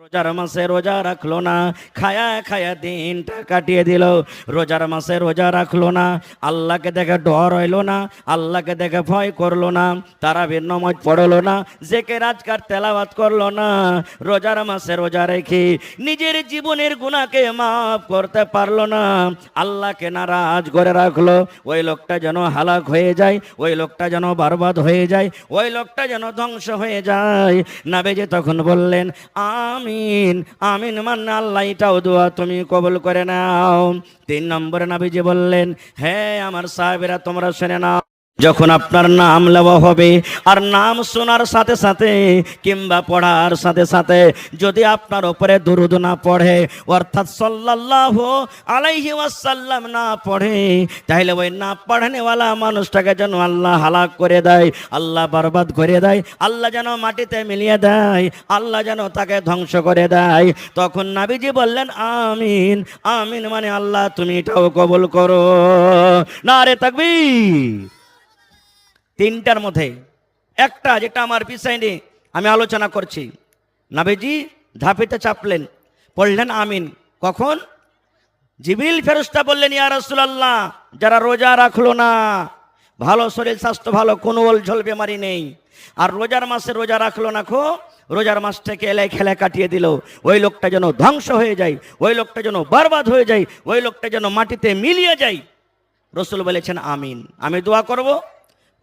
রোজার মাসে রোজা রাখলো না, খায়া খায়া দিনটা কাটিয়ে দিল। রোজার মাসে রোজা রাখলো না, আল্লাহকে দেখে ডর হইল না, আল্লাহকে দেখে ভয় করলো না, তারাবির নামাজ পড়লো না, জেকের আজকার তেলাওয়াত করলো না। রোজার মাসে রোজা রেখে নিজের জীবনের গুনাহকে মাফ করতে পারলো না, আল্লাহকে নারাজ করে রাখলো। ওই লোকটা যেন হালাক হয়ে যায়, ওই লোকটা যেন বরবাদ হয়ে যায়, ওই লোকটা যেন ধ্বংস হয়ে যায়। নবীজি তখন বললেন আমিন। আমিন মানে আল্লাহ এটাও দোয়া তুমি কবুল করে নাও। 3 নম্বরে নবীজি বললেন, হ্যাঁ আমার সাহাবীরা তোমরা শুনে নাও, যখন আপনার নাম নেওয়া হবে আর নাম শোনার সাথে সাথে কিংবা পড়ার সাথে সাথে যদি আপনার উপরে দুরূদ না পড়ে, অর্থাৎ সাল্লাল্লাহু আলাইহি ওয়াসাল্লাম না পড়ে, তাহলে ওই না পড়ানেওয়ালা মানুষটাকে যেন আল্লাহ হালাক করে দেয়, আল্লাহ বরবাদ করে দেয়, আল্লাহ যেন মাটিতে মিলিয়ে দেয়, আল্লাহ যেন তাকে ধ্বংস করে দেয়। তখন নবীজি বললেন আমিন। আমিন মানে আল্লাহ তুমি এটাও কবুল করো। নারে তাকবীর। 3টার মধ্যে একটা যেটা আমার বিষয় আমি আলোচনা করছি, নবীজি ধাপিতে চাপলেন, পড়লেন আমিন। কখন? জিবরিল ফেরেশতা বললেন ইয়া রাসূলুল্লাহ, যারা রোজা রাখলো না, ভালো শরীর স্বাস্থ্য ভালো, কোনো ওলঝল বেমারি নেই, আর রোজার মাসে রোজা রাখলো না, রোজার মাসটাকে এলাই খেলা কাটিয়ে দিল, ওই লোকটা যেন ধ্বংস হয়ে যায়, ওই লোকটা যেন বরবাদ হয়ে যায়, ওই লোকটা যেন মাটিতে মিলিয়ে যায়। রাসূল বলেছেন আমিন। আমি দোয়া করব,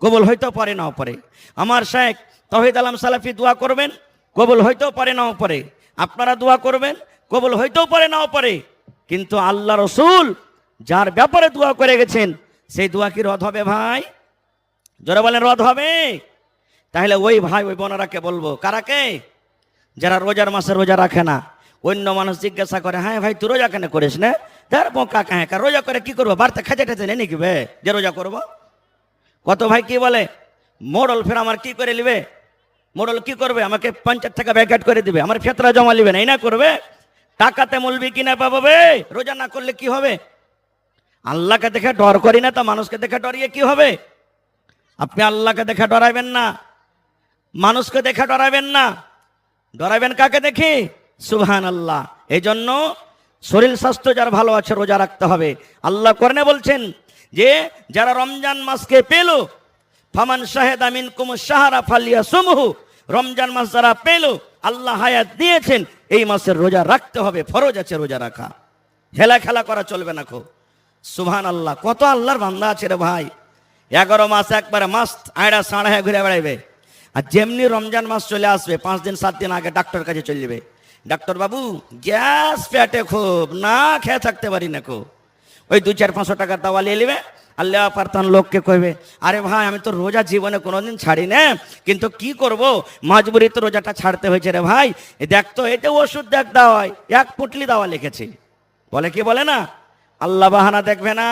কবুল হইতেও পারে নাও পারে। আমার শেখ তৌহিদ আলম সালাফি দোয়া করবেন, কবুল হইতেও পারে নাও পারে। আপনারা দোয়া করবেন, কবুল হইতেও পারে নাও পারে। কিন্তু আল্লাহ রসুল যার ব্যাপারে দোয়া করে গেছেন, সেই দোয়া কি রদ হবে ভাই? যারা বলেন রদ হবে, তাহলে ওই ভাই ওই বোনেরাকে বলবো, কারাকে? যারা রোজার মাসে রোজা রাখে না। অন্য মানুষ জিজ্ঞাসা করে, হ্যাঁ ভাই তুই রোজা কেন করিস না? তার বোকা কাহে, রোজা করে কি করবো? বাড়িতে খেতে টেতে নেই নাকি বে যে রোজা করবো? কত ভাই কি বলে, মোড়ল ফের আমার কি করে নিবে? মোড়ল কি করবে? আমাকে 50 টাকা ব্যাকেট করে দিবে, আমার ফেতরা জমা নিবে না, এই না করবে? টাকাতে মলবি কিনা পাবে? রোজা না করলে কি হবে? আল্লাহকে দেখে ডর করি না তো মানুষকে দেখে ডরিয়ে কি হবে? আপনি আল্লাহকে দেখে ডরাইবেন না, মানুষকে দেখে ডরাইবেন না, ডরাইবেন কাকে দেখে? সুবহানাল্লাহ। এই জন্য শরীর স্বাস্থ্য যার ভালো আছে রোজা রাখতে হবে। আল্লাহ কোরআনে বলছেন যে যারা রমজান মাসকে পেল, ফামান শাহেদা মিনকুম শাহরা ফালিয়াসুমহু, রমজান মাস যারা পেল, আল্লাহ হায়াত দিয়েছেন, এই মাসের রোজা রাখতে হবে, ফরজ আছে রোজা রাখা, হেলা খেলা করা চলবে না। সুবহানাল্লাহ। কত আল্লাহর বান্দা আছে রে ভাই, 11 মাস একবারে মাস্ত আয়ড়া সাড়া হয়ে ঘুরে বেড়াইবে, আর যেমনি রমজান মাস চলে আসবে 5 দিন 7 দিন আগে ডাক্তার কাছে চলে যাবে, ডাক্তার বাবু গ্যাস পেটে খুব, না খেয়ে থাকতে পারি না ওই 200-500 টাকার দাওয়া নিয়ে নেবে। আল্লাহ পারতান লোককে কইবে, আরে ভাই আমি তো রোজা জীবনে কোনোদিন ছাড়ি না, কিন্তু কি করব, মজবুরি তো রোজাটা ছাড়তে হয়েছে রে ভাই। দেখ তো এটা ওষুধ দেখ দাওয়াই, 1 পুটলি দাওয়া লিখেছি, বলে কি বলে না? আল্লাহ বাহানা দেখবে না।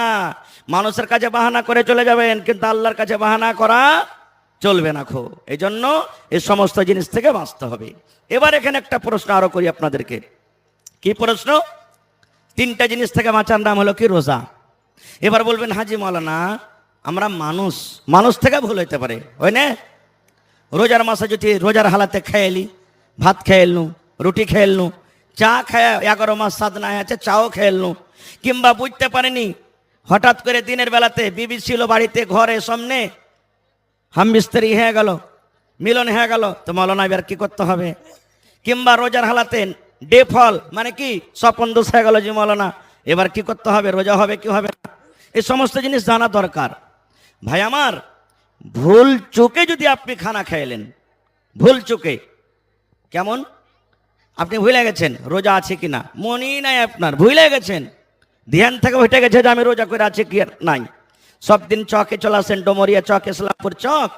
মানুষের কাছে বাহানা করে চলে যাবেন, কিন্তু আল্লাহর কাছে বাহানা করা চলবে না। এই জন্য এই সমস্ত জিনিস থেকে বাঁচতে হবে। এবার এখানে একটা প্রশ্ন আরো করি আপনাদেরকে। কি প্রশ্ন? 3টা জিনিস থেকে বাঁচার নাম হলো কি? রোজা। এবার বলবেন হাজি মাওলানা আমরা মানুষ থেকে ভুল হইতে পারে, হয় না? রোজার মাসে যদি রোজার হালাতে খেয়েলি, ভাত খেয়েলনু, রুটি খেয়েলনু, চা খায় 11 মাস স্বাদ না আছে চাও খেয়েলনু, কিংবা বুঝতে পারেনি হঠাৎ করে দিনের বেলাতে বিবি ছিল বাড়িতে ঘরে সামনে, হামবিস্তারি হয়ে গেল, মিলন হয়ে গেল, তো মাওলানা এবার কি করতে হবে? কিংবা রোজার হালাতে ডে ফল মানে কি স্বপন দোষ হয়ে গেল, যে মাওলানা এবার কি করতে হবে, রোজা হবে কি হবে না, এই সমস্ত জিনিস জানা দরকার। ভাই আমার, ভুল চোখে যদি আপনি খানা খাইলেন, ভুল চোখে, কেমন আপনি ভুলে গেছেন রোজা আছে কিনা, মনই নাই আপনার, ভুলে গেছেন, ধ্যান থেকে উঠে গেছে যে আমি রোজা করে আছে কি নাই। সব দিন চকে চলে আসেন, ডোমরিয়া চক, ইসলামপুর চক,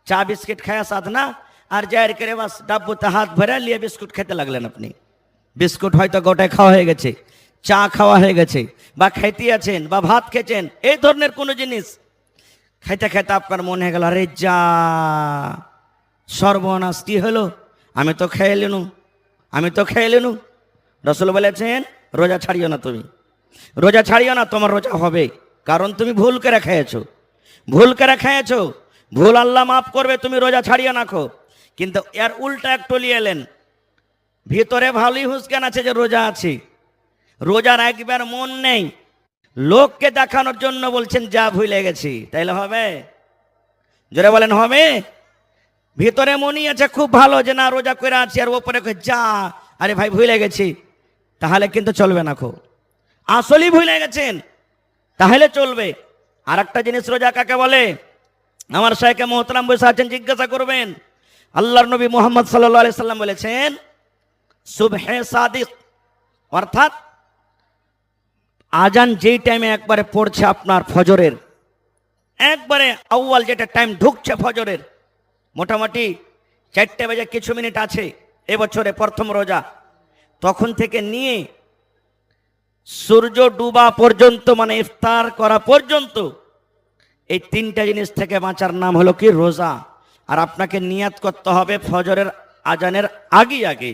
চা বিস্কিট খায়া সাধনা, আর জায়ের করে বাস ডাব্বুতে হাত ভরে নিয়ে বিস্কুট খেতে লাগলেন আপনি। বিস্কুট হয়তো গোটায় খাওয়া হয়ে গেছে, চা খাওয়া হয়ে গেছে, বা খাইতে আছেন, বা ভাত খেয়েছেন, এই ধরনের কোনো জিনিস খাইতে খাইতে আপনার মনে হয়ে গেল, আরে যা সর্বনাশ, কি হলো, আমি তো খেয়ে এলেনু। রাসূল বলেছেন রোজা ছাড়িও না, তুমি রোজা ছাড়িও না, তোমার রোজা হবে, কারণ তুমি ভুল করে খেয়েছো। ভুল আল্লাহ মাফ করবে, তুমি রোজা ছাড়িয়ে নাখো। কিন্তু এর উল্টা একটু নিয়ে এলেন, ভিতরে ভালোই হুঁশজ্ঞান আছে যে রোজা আছে, রোজার একবার মন নেই, লোককে দেখানোর জন্য বলছেন যা ভুলে গেছি, তাইলে হবে? জোরে বলেন হবে? ভিতরে মনই আছে খুব ভালো যে না রোজা করে আছি, আর ওপরে যা আরে ভাই ভুলে গেছি, তাহলে কিন্তু চলবে না। খুব আসলেই ভুলে গেছেন তাহলে চলবে। আর একটা জিনিস রোজা কাকে বলে? আমার শাইখে মোহতারাম বসে আছেন, জিজ্ঞাসা করবেন। আল্লাহর নবী মুহাম্মদ সাল্লাল্লাহু আলাইহি সাল্লাম বলেছেন সুবহে সাদিক, অর্থাৎ আজান যেই টাইমে একবারে পড়ছে আপনার ফজরের, একবারে আউয়াল যেটা টাইম ঢুকছে ফজরের, মোটামুটি 4টে বেজে কিছু মিনিট আছে এবছরে প্রথম রোজা, তখন থেকে নিয়ে সূর্য ডুবা পর্যন্ত, মানে ইফতার করা পর্যন্ত, এই 3টা জিনিস থেকে বাঁচার নাম হলো কি? রোজা। আর আপনাকে নিয়াত করতে হবে ফজরের আজানের আগে আগে।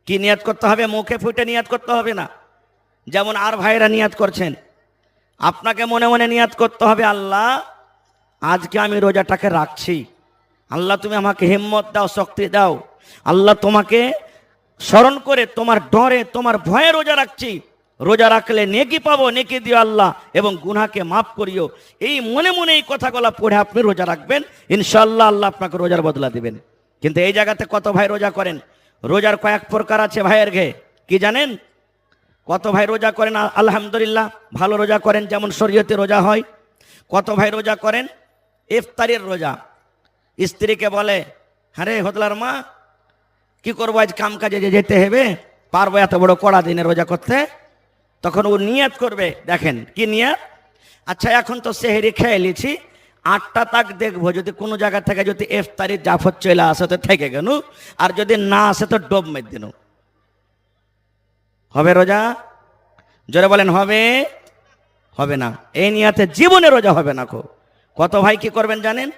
কি নিয়াত করতে হবে? মুখে ফুটে নিয়াত করতে হবে না, যেমন আর ভাইরা নিয়াত করছেন। আপনাকে মনে মনে নিয়াত করতে হবে, আল্লাহ আজকে আমি রোজাটাকে রাখছি, আল্লাহ তুমি আমাকে হিম্মত দাও, শক্তি দাও, আল্লাহ তোমাকে স্মরণ করে তোমার ডরে তোমার ভয়ে রোজা রাখছি, রোজা রাখলে নেকি পাবো, নেকি দিও আল্লাহ, এবং গুনাহকে মাফ করিও। এই মনে মনে এই কথাগুলো পড়ে আপনি রোজা রাখবেন, ইনশাআল্লাহ আল্লাহ আপনাকে রোজার বদলা দিবেন। কিন্তু এই জায়গাতে কত ভাই রোজা করেন? রোজার কয়েক প্রকার আছে ভাইয়ের ঘে, কি জানেন? কত ভাই রোজা করেন আলহামদুলিল্লাহ ভালো রোজা করেন, যেমন শরীয়তে রোজা হয়। কত ভাই রোজা করেন ইফতারের রোজা। স্ত্রীকে বলে, হ্যাঁ রে হতলার মা, কি করবো আজ কাম কাজে যেতে হবে, পারবো এত বড় কড়া দিনে রোজা করতে? তখন ও নিয়াত করবে, দেখেন কি নিয়াত, আচ্ছা এখন তো সেহরি খেয়ে নিয়েছি, 8টা তাক দেখবো, যদি কোনো জায়গা থেকে যদি ইফতারির জাফর চলে আসে তো থেকে গেল, আর যদি না আসে তো ডোব মেরে দিন। হবে রোজা? জোরে বলেন হবে? হবে না। এই নিয়াতে জীবনে রোজা হবে না। কত ভাই কি করবেন জানেন?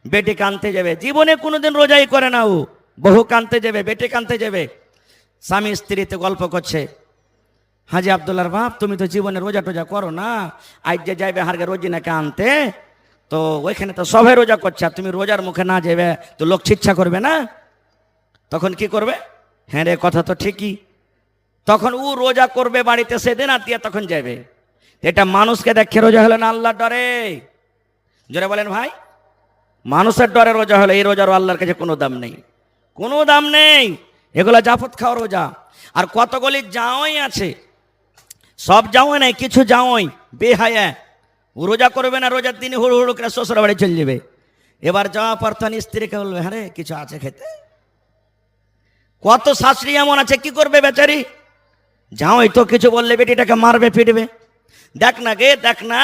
বেটি কানতে যাবে, জীবনে কোনোদিন রোজাই করে না ও, বহু কানতে যাবে, বেটি কানতে যাবে, স্বামী স্ত্রীতে গল্প করছে, হাজি আব্দুল্লাহর বাপ তুমি তো জীবনে রোজা টোজা করো না, আজ যে যাইবে হারগে রোজিনাকে আনতে, তো ওইখানে তো সবাই রোজা করছে, আর তুমি রোজার মুখে না যাবে তো লোক ছিচ্ছা করবে না? তখন কি করবে? হ্যাঁ রে কথা তো ঠিকই। তখন ও রোজা করবে বাড়িতে সেদিন, আর দিয়ে তখন যাবে। এটা মানুষকে দেখে রোজা হলো না আল্লাহর ডরে? জোরে বলেন ভাই। মানুষের ডরে রোজা হলো, এই রোজার আল্লাহর কাছে কোনো দাম নেই, কোনো দাম নেই। এগুলা জাফত খাওয়া রোজা। আর কতগুলি জাওয়াই আছে, সব জাওয়াই নাই, কিছু জাওয়াই বেহায়া, রোজা করবে না, রোজার দিনে হুড় হুড় করে শ্বশুর বাড়ি চলে যাবে। এবার যাওয়া প্রার্থনা স্ত্রীকে বলবে, হ্যাঁ রে কিছু আছে খেতে? কত শাশুড়ি এমন আছে, কি করবে বেচারি? জাওয়াই তো কিছু বললে বেটিটাকে মারবে পিটবে। দেখ না গে, দেখ না,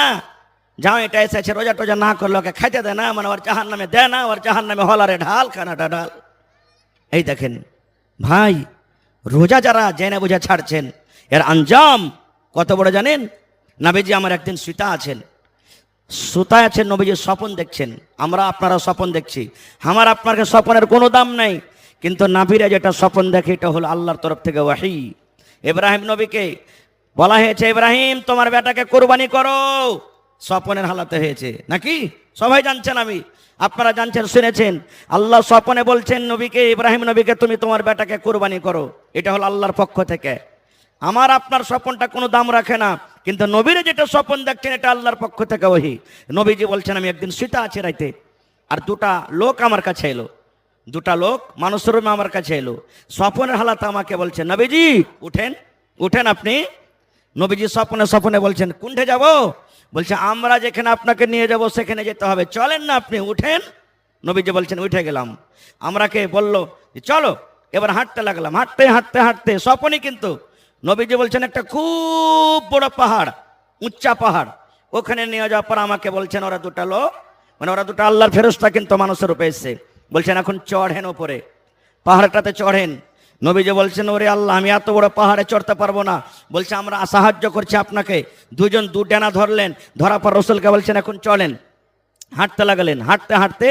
জাওয়াইটা এসেছে রোজা টোজা না করলে ওকে খাইতে দেয় না, মানে ওর জাহান নামে দেয় না, ওর জাহান নামে হলারে ঢাল, খানাটা ঢাল। এই দেখেন ভাই, রোজা যারা জেনে বুঝে ছাড়ছেন, এর আঞ্জাম কত বড় জানেন? নবীজি আমার একদিন সুতা আছেন, সুতায় আছেন, নবীজি স্বপন দেখছেন, আমরা আপনারা স্বপন দেখছি, আমার আপনাকে স্বপনের কোনো দাম নাই, কিন্তু নাবিরা যেটা স্বপন দেখে এটা হলো আল্লাহর তরফ থেকে ওয়াহি। ইব্রাহিম নবীকে বলা হয়েছে, ইব্রাহিম তোমার বেটাকে কোরবানি করো, স্বপনের হালাতে হয়েছে নাকি? সবাই জানছেন, আমি আপনারা জানছেন, শুনেছেন, আল্লাহ স্বপনে বলছেন নবীকে, ইব্রাহিম নবীকে তুমি তোমার বেটাকে কোরবানি করো, এটা হলো আল্লাহর পক্ষ থেকে। আমার আপনার স্বপনটা কোনো দাম রাখে না, কিন্তু নবীরে যেটা স্বপন দেখছেন এটা আল্লাহর পক্ষ থেকে ওহি। নবীজি বলছেন আমি একদিন শুতে আছি রাইতে, আর 2টা লোক আমার কাছে এলো, 2টা লোক মানুষের রূপে আমার কাছে এলো, স্বপনের হালাতে আমাকে বলছেন, নবীজি উঠেন, উঠেন আপনি। নবীজি স্বপনে স্বপনে বলছেন, কোনঠে যাব? বলছে আমরা যেখানে আপনাকে নিয়ে যাব সেখানে যেতে হবে, চলেন না আপনি, উঠেন। নবীজি বলছেন উঠে গেলাম। আমরাকে বললো চলো, এবার হাঁটতে লাগলাম, হাঁটতে হাঁটতে হাঁটতে স্বপনই, কিন্তু নবীজি বলছেন একটা খুব বড় পাহাড়, উচ্চা পাহাড়, ওখানে নিয়ে যাওয়ার পর আমাকে বলছেন ওরা 2টা লোক, মানে ওরা 2টা আল্লাহর ফেরেশতা কিন্তু মানুষের রূপে এসেছে, বলছেন এখন চড়েন ওপরে, পাহাড়টাতে চড়েন। নবীজি বলছেন ওরে আল্লাহ আমি এত বড় পাহাড়ে চড়তে পারবো না, বলছে আমরা সাহায্য করছি আপনাকে। 2জন 2 ডানা ধরলেন, ধরার পর রসুলকে বলছেন এখন চলেন। হাঁটতে লাগলেন, হাঁটতে হাঁটতে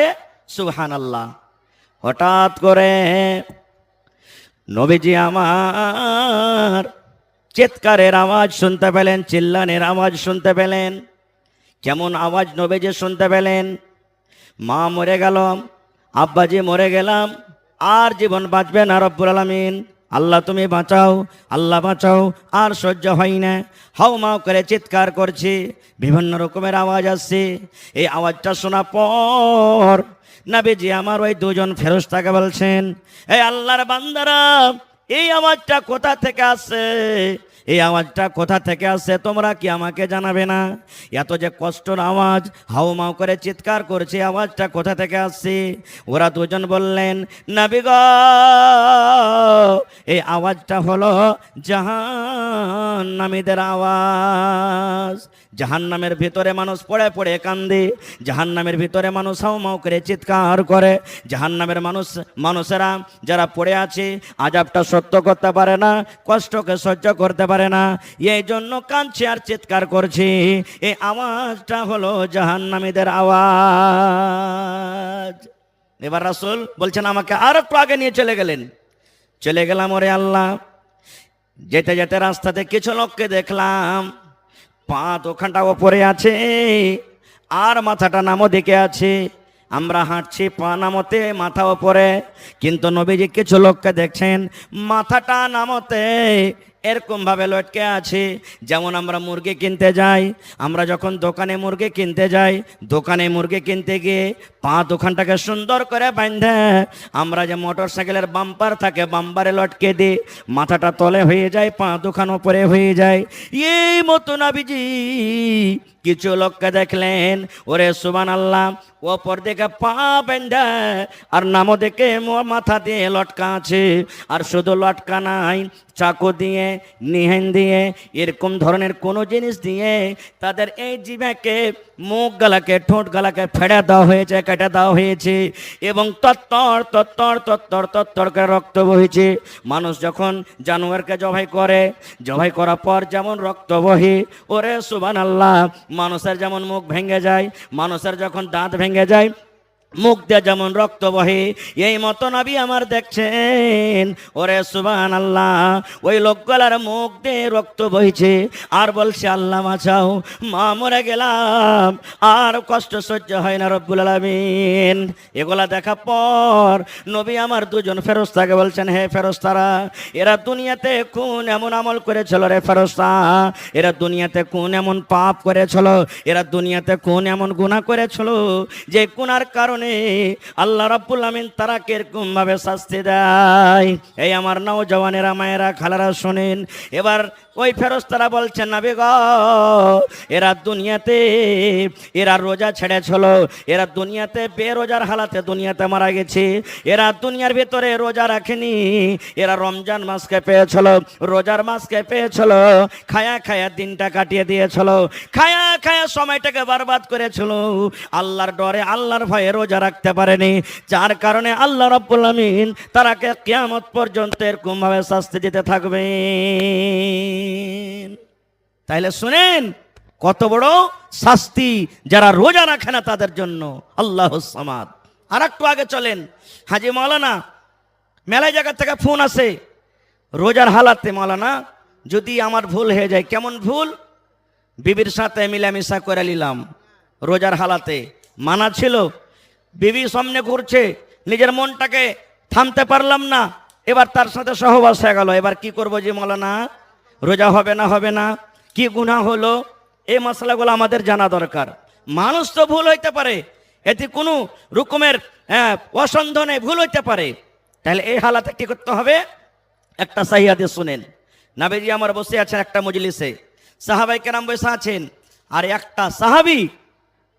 সুবহানাল্লাহ, হঠাৎ করে নবীজি আমার চিৎকারের আওয়াজ শুনতে পেলেন, চিল্লানের আওয়াজ শুনতে পেলেন। কেমন আওয়াজ নবীজি শুনতে পেলেন? মা মরে গেল, আব্বাজি মরে গেলাম, আর জীবন বাঁচবে না, রব্বুল আলামিন আল্লাহ তুমি বাঁচাও, আল্লাহ বাঁচাও, আর সহ্য হয় না। হাউমাউ করে চিৎকার করছে, বিভিন্ন রকমের আওয়াজ আসছে। এই আওয়াজটা শোনা পর নবীজি আমার ওই দুজন ফেরেশতাকে বলছেন, এই আল্লাহর বান্দারা, এই আওয়াজটা কোথা থেকে আসছে? এই আওয়াজটা কোথা থেকে আসছে তোমরা কি আমাকে জানাবে না? এত যে কষ্টর আওয়াজ, হাউমাউ করে চিৎকার করছে, আওয়াজটা কোথা থেকে আসছে? ওরা দুজন বললেন, নবী গো, এই আওয়াজটা হলো জাহান্নামীদের আওয়াজ। জাহান্নামের ভিতরে মানুষ পড়ে পড়ে কান্দে, জাহান্নামের ভিতরে মানুষ হাউমাউ করে চিৎকার করে। জাহান্নামের মানুষেরা যারা পড়ে আছে, আযাবটা সহ্য করতে পারে না, কষ্টকে সহ্য করতে পারে না, এই জন্য কাঁদছে আর চিৎকার করছে। এই আওয়াজটা হলো জাহান্নামীদের আওয়াজ। এবার রাসূল বলছেন আমাকে আর একটু আগে নিয়ে চলে গেলেন। চলে গেলাম, ওরে আল্লাহ, যেতে যেতে রাস্তাতে কিছু লোককে দেখলাম, পা ওখানটা ওপরে আছে আর মাথাটা নামো দিকে আছে। আমরা হাঁটছি পা নামতে মাথা ওপরে, কিন্তু নবীজি কিছু লোককে দেখছেন মাথাটা নামতে এরকম ভাবে লটকে আছে। যেমন আমরা মুরগি কিনতে যাই, আমরা যখন দোকানে মুরগি কিনতে যাই, দোকানে মুরগি কিনতে গিয়ে পা দোকানটাকে সুন্দর করে বাঁধে আমরা যে মোটর সাইকেলের বাম্পার থাকে বাম্পারে লটকে দিই, মাথাটা তলে হয়ে যায়, পা দোকান ওপরে হয়ে যায়। এই মতো নবীজি কিছু লোককে দেখলেন, ওরে সুবহানাল্লাহ, ওপর দিকে পা বেঁধে আর নামো দিকে মাথা দিয়ে লটকা আছে। আর শুধু লটকা নাই, চাকু দিয়ে, নিহেন দিয়ে, এরকম ধরনের কোনো জিনিস দিয়ে তাদের এই জিহ্বাকে, মুখ গলাকে, ঠোঁট গলাকে ফেড়ে দেওয়া হয়েছে, কেটে দেওয়া হয়েছে, এবং তত্তর তত্তর তত্তর তত্তর করে রক্ত বহিছে। মানুষ যখন জানোয়ারকে জবাই করে, জবাই করার পর যেমন রক্ত বহে, ওরে সুবহানাল্লাহ, মানুষের যেমন মুখ ভেঙে যায়, মানুষের যখন দাঁত ভেঙে যায়, মুখ দিয়ে যেমন রক্ত বহে, এই মতো নবী আমার দেখছেন, ওরে সুবহানাল্লাহ, ওই লোকগুলার মুখ দিয়ে রক্ত বইছে আর বলছে আল্লাহ বাঁচাও, মা মরে গেলাম, আর কষ্ট সহ্য হয় না রব্বুল আলামিন। এগুলা দেখা পর নবী আমার দুজন ফেরেশতাকে বলছেন, হে ফেরেশতারা, এরা দুনিয়াতে কোন এমন আমল করেছিল রে ফেরেশতা? এরা দুনিয়াতে কোন এমন পাপ করেছিল? এরা দুনিয়াতে কোন এমন গুনাহ করেছিল যে গুনার কারণে আল্লাহ রাব্বুল আমিন তারা কিরকম ভাবে শাস্তি দেয়? এই আমার নওজওয়ানেরা, মায়েরা, খালারা শোনেন। এবার ওই ফেরেশতারা বলছেন, নবী গো, এরা দুনিয়াতে এরা রোজা ছেড়েছিল, এরা দুনিয়াতে বেরোজার হালাতে দুনিয়াতে মারা গেছে। এরা দুনিয়ার ভিতরে রোজা রাখেনি, এরা রমজান মাসকে পেয়েছিল, রোজার মাসকে পেয়েছিল, খায়া খায়া দিনটা কাটিয়ে দিয়েছিল, খায়া খায়া সময়টাকে বরবাদ করেছিল, আল্লাহর ডরে, আল্লাহর ভয়ে রোজা রাখতে পারেনি, যার কারণে আল্লাহ রাব্বুল আমিন তারাকে কিয়ামত পর্যন্ত এরকম ভাবে শাস্তি দিতে থাকবে। তাইলে শুনেন কত বড় শাস্তি যারা রোজা রাখে না তাদের জন্য। আল্লাহুস সামাদ। আর একটু আগে চলেন, হাজি মাওলানা মেলায় জায়গা থেকে ফোন আসে, রোজার হালাতে, মাওলানা যদি আমার ভুল হয়ে যায়। কেমন ভুল? বিবির সাথে মিলামিশা করে নিলাম, রোজার হালাতে মানা ছিল, বিবি সামনে ঘুরছে, নিজের মনটাকে থামতে পারলাম না, এবার তার সাথে সহবাস হয়ে গেল। এবার কি করবো যে মাওলানা? রোজা হবে না, হবে না, কি গুনাহ হলো? এই মশলাগুলো আমাদের জানা দরকার। মানুষ তো ভুল হইতে পারে, এতে কোনো রকমের অসন্দেহ নেই, ভুল হইতে পারে। তাহলে এই হালাতে কি করতে হবে? একটা সহিহ হাদিস শুনেন। নবীজি আমার বসে আছেন একটা মজলিসে, সাহাবায়ে কেরাম বসে আছেন, আর একটা সাহাবী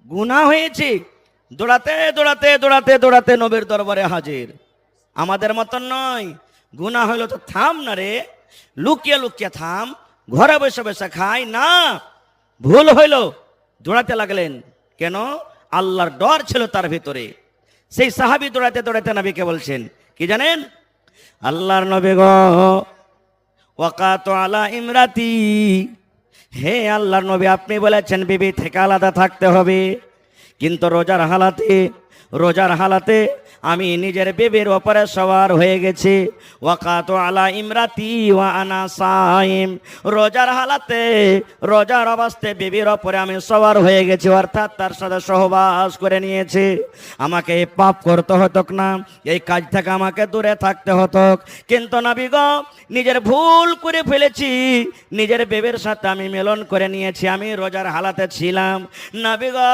গুনাহ হয়েছে, দৌড়াতে দৌড়াতে দৌড়াতে দৌড়াতে নবীর দরবারে হাজির। আমাদের মতন নয়, গুনাহ হইলো তো থাম না রে, লুকিয়ে লুকিয়ে থাম, ঘরে বসে বসে খাই না। ভুল হইল, দৌড়াতে লাগলেন। কেন? আল্লাহর ডর ছিল তার ভিতরে। সেই সাহাবী দৌড়াতে দৌড়াতে নবীকে বলছেন কি জানেন? আল্লাহর নবী গো, ওয়াকাতু আলা ইমরাতি, হে আল্লাহর নবী, আপনি বলেছেন বিবি থেকে আলাদা থাকতে হবে, কিন্তু রোজার হালাতে আমি নিজের বেবির ওপরে সওয়ার হয়ে গেছি। ওয়াকাতু আলা ইমরাতি ওয়া আনা সাইম, রোজার হালাতে রোজার অবস্থায় বেবির ওপরে আমি সওয়ার হয়ে গেছি, অর্থাৎ তার সাথে সহবাস করে নিয়েছি। আমাকে এই পাপ করতে হতো না, এই কাজ থেকে আমাকে দূরে থাকতে হতো, কিন্তু নবী গো নিজের ভুল করে ফেলেছি, নিজের বেবির সাথে আমি মিলন করে নিয়েছি, আমি রোজার হালাতে ছিলাম। নবী গো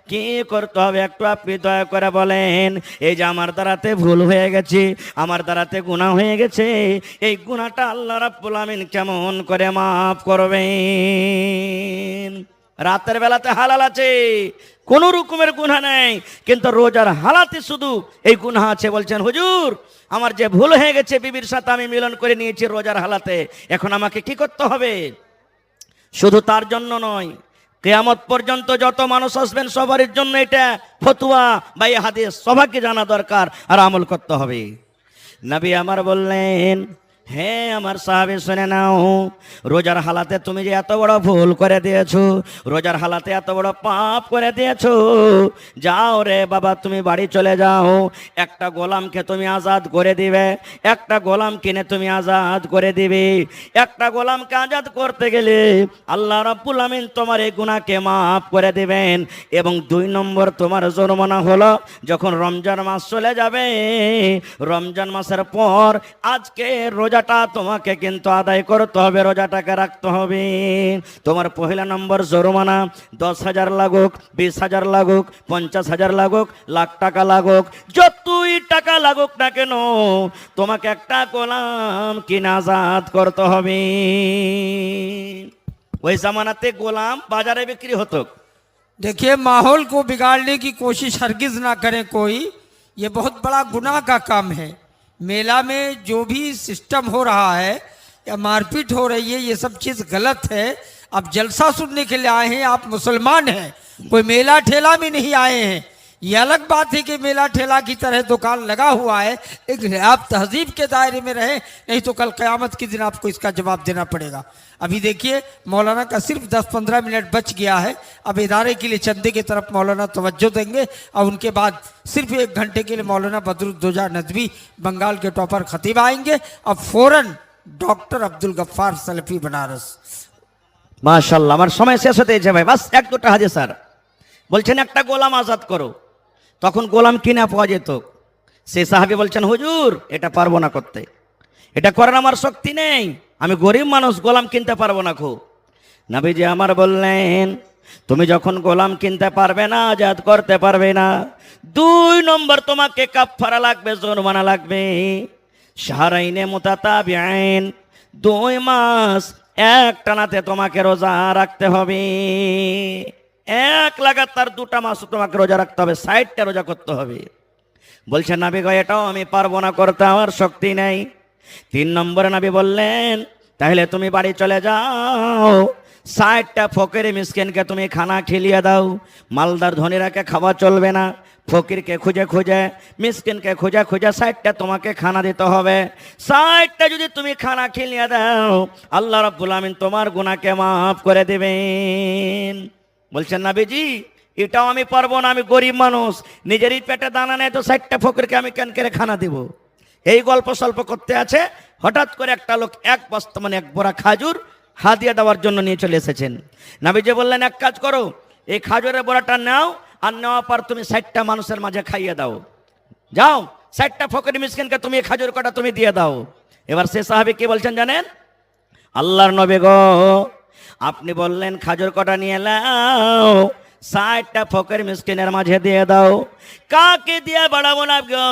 কি করতে হবে একটু আপনি দয়া করে বলেন। এই যে আমার দ্বারাতে ভুল হয়ে গেছে, আমার দ্বারাতে গুনাহ হয়ে গেছে, এই গুনাহটা আল্লাহ রাব্বুল আমিন কেমন করে মাফ করবেন? রাতের বেলাতে হালাল আছে, কোনো রকমের গুনাহ নেই, কিন্তু রোজার হালাতে শুধু এই গুনাহ আছে। বলছেন হুজুর আমার যে ভুল হয়ে গেছে, বিবির সাথে আমি মিলন করে নিয়েছি রোজার হালাতে, এখন আমাকে কি করতে হবে? শুধু তার জন্য নয়, কিয়ামত পর্যন্ত যত মানুষ আসবেন সবার জন্য এটা ফতোয়া বা এই হাদিস সবাইকে জানা দরকার আর আমল করতে হবে। নবী আমার বললেন, হে আমার সাহাবী শুনে নাও, রোজার হালাতে তুমি যে এত বড় ভুল করে দিয়েছো, রোজার হালাতে এত বড় পাপ করে দিয়েছো, যাও রে বাবা তুমি বাড়ি চলে যাও, একটা গোলামকে তুমি আজাদ করে দিবে, একটা গোলাম কিনে তুমি আজাদ করে দিবে। একটা গোলামকে আজাদ করতে গেলে আল্লাহ রাব্বুল আমিন তোমার এই গুনাহকে মাফ করে দিবেন। এবং 2 নম্বর তোমার জরিমানা হলো, যখন রমজান মাস চলে যাবে, রমজান মাসের পর আজকে রোজাটা তোমাকে কিন্তু আদায় করতে হবে, রোজাটাকে রাখতে হবে। তোমার পহেলা নম্বর জরিমানা 10,000 লাগুক, 20,000 লাগুক, 50,000 লাগুক, লাখ টাকা লাগুক, যতই টাকা লাগুক না কেন তোমাকে একটা গোলাম কিনে আজাদ করতে হবে। ওই জামানাতে গোলাম বাজারে বিক্রি হতো। देखिए माहौल को बिगाड़ने की कोशिश हरगिज ना करें कोई, ये बहुत बड़ा गुनाह का काम है। मेला में जो भी सिस्टम हो रहा है या मारपीट हो रही है, ये सब चीज़ गलत है। आप जलसा सुनने के लिए आए हैं, आप मुसलमान हैं, कोई मेला ठेला में नहीं आए हैं। ये अलग बात है कि मेला ठेला की तरह दुकान लगा हुआ है, लेकिन आप तहजीब के दायरे में रहें, नहीं तो कल क़यामत के दिन आपको इसका जवाब देना पड़ेगा। अभी देखिए मौलाना का सिर्फ 10-15 मिनट बच गया है। अब इदारे के लिए चंदे की तरफ मौलाना तवज्जो देंगे और उनके बाद सिर्फ 1 घंटे के लिए मौलाना बदरुद्दोजा नदवी बंगाल के टॉपर खतीब आएंगे। अब फौरन डॉक्टर अब्दुल गफ्फार सलफी बनारस। মাশাআল্লাহ, আমার সময় শেষ হতে যাচ্ছে ভাই, বাস 1-2টা হাদিস স্যার। বলছেন একটা গোলাম আজাদ করো, তখন গোলাম কিনা পাওয়া যেত। সেই সাহাবী বলছেন হুজুর এটা পারবো না করতে, এটা করার আমার শক্তি নেই, আমি গরিব মানুষ, গোলাম কিনতে পারবো না। খুব নবীজি আমার বললেন, তুমি যখন গোলাম কিনতে পারবে না, আজাদ করতে পারবে না, 2 নম্বর তোমাকে কাফারা লাগবে, জরিমানা লাগবে। শাহরাইনে মুতাতাবিআইন, 2 মাস এক টানাতে তোমাকে রোজা রাখতে হবে। এক লাগাতার 2টা মাস তোমাকে রোজা রাখতে হবে, 60টা রোজা করতে হবে। বলছেন নবী গো এটাও আমি পারবো না করতে, আমার শক্তি নেই। 3 নম্বরে নবী বললেন, তাহলে তুমি বাড়ি চলে যাও, 60টা ফকির মিসকিনকে তুমি খানা খিলিয়ে দাও। মালদার ধনীরাকে খাওয়া চলবে না, ফকিরকে খুঁজে খুঁজে, মিসকিনকে খুঁজে খুঁজে 60টা তোমাকে খানা দিতে হবে। 60টা যদি তুমি খানা খিলিয়ে দাও, আল্লাহ রাব্বুল আমিন তোমার গুনাহকে মাফ করে দেবেন। বলছেন নবীজি এটাও আমি পারবো না, আমি গরিব মানুষ, নিজেরই পেটে দানা নেই, তো 60টা ফকিরকে আমি কেন করে খানা দিব? এই গল্প স্বল্প করতে আছে, হঠাৎ করে একটা লোক 1 বস্তা মানে 1 বোরা খাজুর হাদিয়া দেওয়ার জন্য নিয়ে চলে এসেছেন। নবীজি বললেন এক কাজ করো, এই খাজুরের বোরাটা নাও, আর নেওয়ার পর তুমি 60টা মানুষের মাঝে খাইয়ে দাও। যাও 60টা ফকির মিসকিনকে তুমি এই খাজুর কটা তুমি দিয়ে দাও। এবার সে সাহাবী কি বলছেন জানেন? আল্লাহর নবী গো আপনি বললেন খাজুর কটা নিয়ে নাও, 60টা ফকির মিসকিনের মাঝে দিয়ে দাও। কাকে দিয়ে বাড়াবো না গো?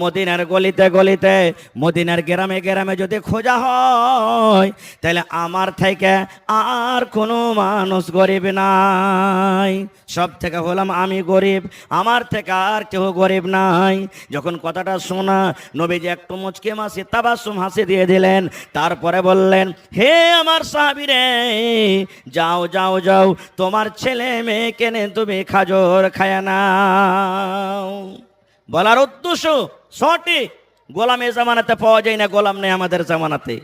মদিনার গলিতে গলিতে, মদিনার গ্রামে গ্রামে যদি খোঁজা হয়, তাহলে আমার থেকে আর কোনো মানুষ গরিব নাই। সব থেকে হলাম আমি গরিব, আমার থেকে আর কেউ গরিব নাই। যখন কথাটা শোনা, নবীজি একটু মুচকে মাসি তাবাসসুম হাসি দিয়ে দিলেন। তারপরে বললেন, হে আমার সাহাবী রে, যাও যাও যাও, তোমার ছেলে মেয়ে কেনে তুমি খাজর খায় নাও। বলার উদ্দেশ্য সঠিক, গোলাম এ জামানাতে পাওয়া যায় না, গোলাম নেই আমাদের জামানাতে।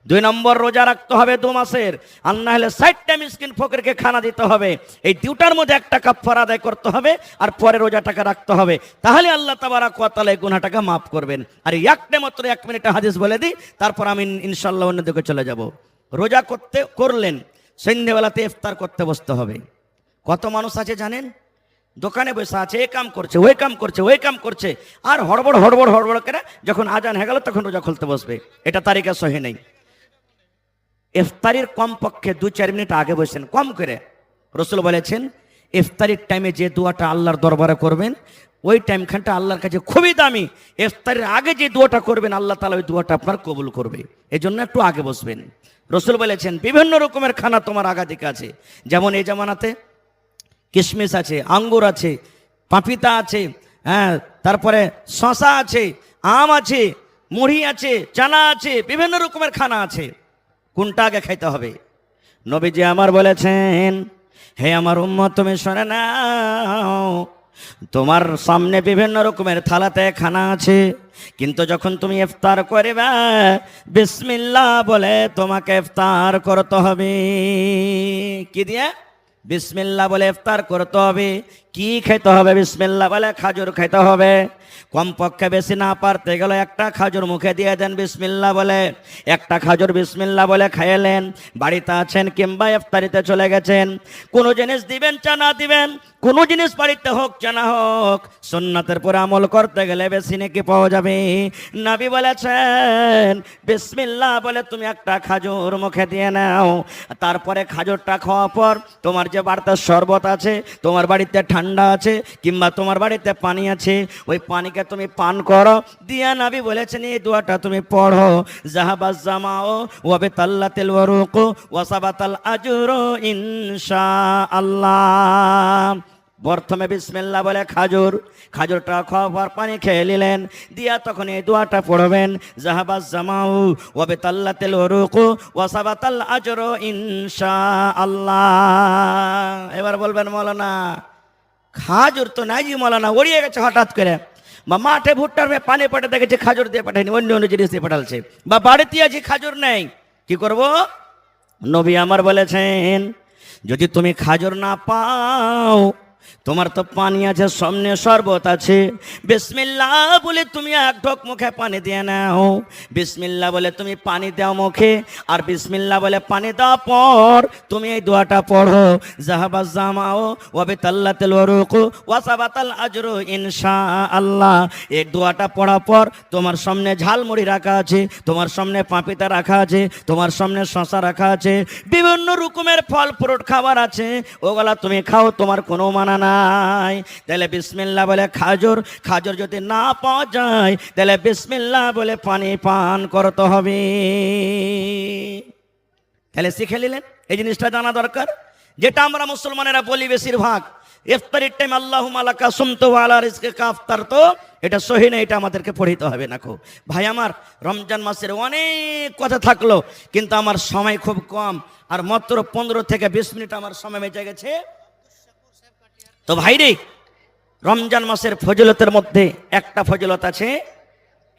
2 নম্বর রোজা রাখতে হবে 2 মাসের, আর না হলে 60টা মিসকিন ফকিরকে খানা দিতে হবে। এই দুটার মধ্যে একটা কাফারা আদায় করতে হবে, আর পরে রোজাটাকে রাখতে হবে। তাহলে আল্লাহ তাবারক ওয়া তাআলা এই গুনাহটাকে মাফ করবেন। আর একটা মাত্র 1 মিনিটে হাদিস বলে দিই, তারপর আমি ইনশাআল্লাহ অন্যদিকে চলে যাব। রোজা করলেন, সন্ধ্যেবেলাতে ইফতার করতে বসতে হবে। কত মানুষ আছে জানেন? দোকানে বসে আছে, এই কাম করছে, ওই কাম করছে, ওই কাম করছে, আর হড়বড় হড়বড় হড়বড় করে যখন আজান হয়ে গেল তখন রোজা খুলতে বসবে। এটা তারিখে সহি নেই। ইফতারির কমপক্ষে 2-4 মিনিট আগে বসেন, কম করে। রসুল বলেছেন ইফতারির টাইমে যে দোয়াটা আল্লাহর দরবারে করবেন, ওই টাইমখানটা আল্লাহর কাছে খুবই দামি। ইফতারের আগে যে দোয়াটা করবেন আল্লাহ তাআলা ওই দোয়াটা আপনার কবুল করবে। এই জন্য একটু আগে বসবেন। রসুল বলেছেন বিভিন্ন রকমের খানা তোমার আগাদিকে আছে। যেমন এই জামানাতে কিশমিশ আছে, আঙ্গুর আছে, পাপিতা আছে, হ্যাঁ, তারপরে শশা আছে, আম আছে, মুড়ি আছে, চানা আছে, বিভিন্ন রকমের খানা আছে। কোনটা আগে খাইতে হবে? নবীজি আমার বলেছেন, হে আমার উম্মত তুমি শুনে নাও, তোমার সামনে বিভিন্ন রকমের থালাতে খানা আছে, কিন্তু যখন তুমি ইফতার করবে বিসমিল্লাহ বলে তোমাকে ইফতার করতে হবে। কি দিয়ে? বিসমিল্লাহ বলে ইফতার করতে হবে। কি খেতে হবে? বিসমিল্লাহ বলে খাজুর খেতে হবে। কমপক্ষে বেশি না পারতে গেলে একটা খাজুর মুখে দিয়ে দেন বিসমিল্লাহ বলে। একটা খাজুর বিসমিল্লাহ বলে খাইলেন। বাড়িতে আছেন কিংবা ইফতারিতে চলে গেছেন, কোনো জিনিস দিবেন চানা দিবেন, কোনো জিনিস বাড়িতে হোক চানা হোক, সুন্নাতের পরে আমল করতে গেলে বেশি নাকি পাওয়া যাবে। নবী বলেছেন বিসমিল্লাহ বলে তুমি একটা খাজুর মুখে দিয়ে নাও। তারপরে খাজুরটা খাওয়ার পর তোমার যে বাড়িতে শরবত আছে, তোমার বাড়িতে ঠান্ডা আছে, কিংবা তোমার বাড়িতে পানি আছে, ওই পানিকে তুমি পান করো। দিয়া নবী বলেছেন এই দোয়াটা তুমি পড়ো, জাহাবাজ জামাও ওয়া বিতাল্লাতিল ওয়ারুক ওয়া সাবাতাল আজরু ইনশাআল্লাহ। প্রথমে বিসমিল্লাহ বলে খাজুরটা খাওয়ার পানি খেয়ে নিলেন, দিয়া তখন এই দোয়াটা পড়বেন, জাহাবাজ জামাউ ওয়া বিতাল্লাতিল ওয়ারুক ওয়া সাবাতাল আজরু ইনশাআল্লাহ। এবার বলবেন মৌলানা খাজুর তো নাই জি, মৌলানা উড়িয়ে গেছে হঠাৎ করে, বা মাঠে ভুট্টার পানি পাঠে দেখেছে খাজুর দিয়ে পাঠায়নি, অন্য অন্য জিনিস দিয়ে পাঠালছে, বা বাড়িতে আছি খাজুর নেই, কি করব? নবী আমার বলেছেন যদি তুমি খাজুর না পাও, তোমার তো পানি আছে, সামনে শরবত আছে, বিসমিল্লাহ বলে তুমি এক ঢোক মুখে পানি দিয়ে নাও। বিসমিল্লাহ বলে তুমি পানি দাও মুখে, আর বিসমিল্লাহ বলে পানি দেওয়ার পর তুমি এই দোয়াটা পড়ো, জাহাবাজ জামাও ওয়া বিতাল্লাতিল ওয়ারুক ওয়া সাবাতাল আজরু ইনশাআল্লাহ। এই দোয়াটা পড়ার পর তোমার সামনে ঝালমুড়ি রাখা আছে, তোমার সামনে পাপিতা রাখা আছে, তোমার সামনে শশা রাখা আছে, বিভিন্ন রকমের ফল ফ্রুট খাবার আছে, ওগুলা তুমি খাও, তোমার কোনো মানা নাই। তাহলে বিসমিল্লাহ বলে খাজুর যদি না পাওয়া যায় তাহলে বিসমিল্লাহ বলে পানি পান করতে হবে। তাহলে শিখে নিলেন, এই জিনিসটা জানা দরকার। যেটা আমরা মুসলমানেরা বলি বেশিরভাগ, ইফতারির টাইম আল্লাহুম্মা লাকা সুমতু ওয়া আলা রিজকিকা আফতারতু, এটা সহি না, এটা আমাদেরকে পড়িতে হবে না। ভাই আমার, রমজান মাসের অনেক কথা থাকলো, কিন্তু আমার সময় খুব কম, আর মাত্র 15 থেকে 20 মিনিট আমার সময় বেঁচে গেছে। তো ভাই রে, রমজান মাসের ফজিলতের মধ্যে একটা ফজিলত আছে,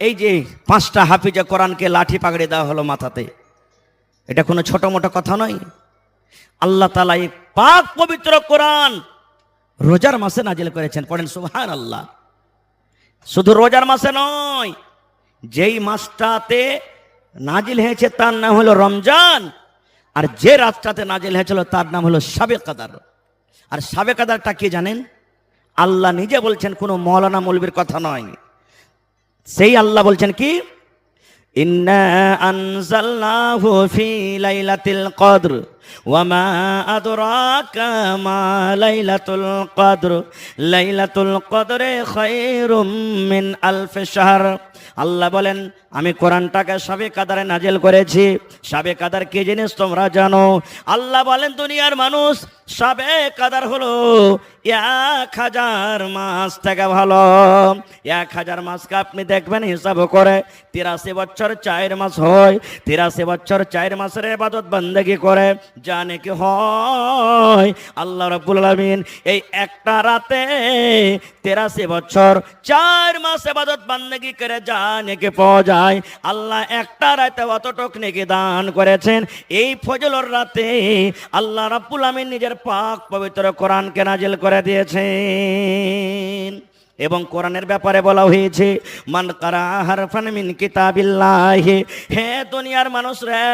এই যে 5টা হাফিজে কোরআনকে লাঠি পাগড়ি দেওয়া হলো মাথাতে। এটা কোনো ছোট মোটো কথা নয়। আল্লাহ তাআলা এই পাক পবিত্র কোরআন রোজার মাসে নাজিল করেছেন। পড়েন সুবহানাল্লাহ। শুধু রোজার মাসে নয়, যেই মাসটাতে নাজিল হয়েছে তার নাম হলো রমজান, আর যে রাতটাতে নাজিল হয়েছিল তার নাম হলো শাবে কদর। আর শাবে কদরটা কি জানেন? আল্লাহ নিজে বলছেন, কোনো মৌলানা মৌলবীর কথা নয়। সেই আল্লাহ বলছেন কি, ইন্না আনজালনাহু ফি লাইলাতিল কদর ওয়া মা আদরাকা মা লাইলাতুল কদর লাইলাতুল কদরে খায়রুম মিন আলফি শাহর। আল্লাহ বলেন আমি কোরআনটাকে শাবে কদরে নাজিল করেছি। শাবে কদর কি জিনিস তোমরা জানো? আল্লাহ বলেন দুনিয়ার মানুষ, শাবে কদর হলো 1000 মাস থেকে ভালো। 1000 মাসকে আপনি দেখবেন হিসাব করে 83 বছর 4 মাস হয়। 83 বছর 4 মাসের ইবাদত বন্দেগি করে জানে কি হয়। আল্লাহ রাব্বুল আলামিন এই একটা রাতে 83 বছর 4 মাস ইবাদত বান্দেগি করে জানে কি পাওয়া যায়। আল্লাহ একটা রাতে অতটুক নেকি দান করেছেন। এই ফজলর রাতে আল্লাহ রাব্বুল আলামিন নিজের পাক পবিত্র কোরআনকে নাজিল করে দিয়েছেন। এবং কোরআনের ব্যাপারে বলা হয়েছে মান কারা হারফান মিন কিতাবিল্লাহি, হে দুনিয়ার মানুষ রে,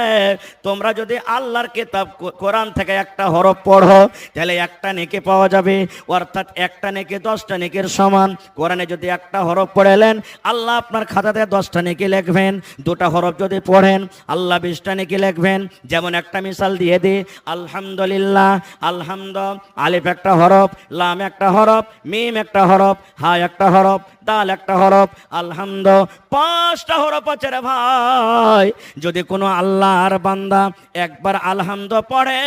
তোমরা যদি আল্লাহর কিতাব কোরআন থেকে একটা হরফ পড়ো তাহলে একটা নেকি পাওয়া যাবে, অর্থাৎ একটা নেকি 10টা নেকির সমান। কোরআনে যদি একটা হরফ পড়েলেন আল্লাহ আপনার খাতাতে 10টা নেকি লিখবেন, 2টা হরফ যদি পড়েন আল্লাহ 20টা নেকি লিখবেন। যেমন একটা মিসাল দিয়ে দিই, আলহামদুলিল্লাহ, আলহামদ আলিফ একটা হরফ, লাম একটা হরফ, মিম একটা হরফ, হা একটা হরফ, দাল একটা হরফ, আলহামদ 5টা হরফ আছে রে ভাই। যদি কোনো আল্লাহর বান্দা একবার আলহামদ পড়ে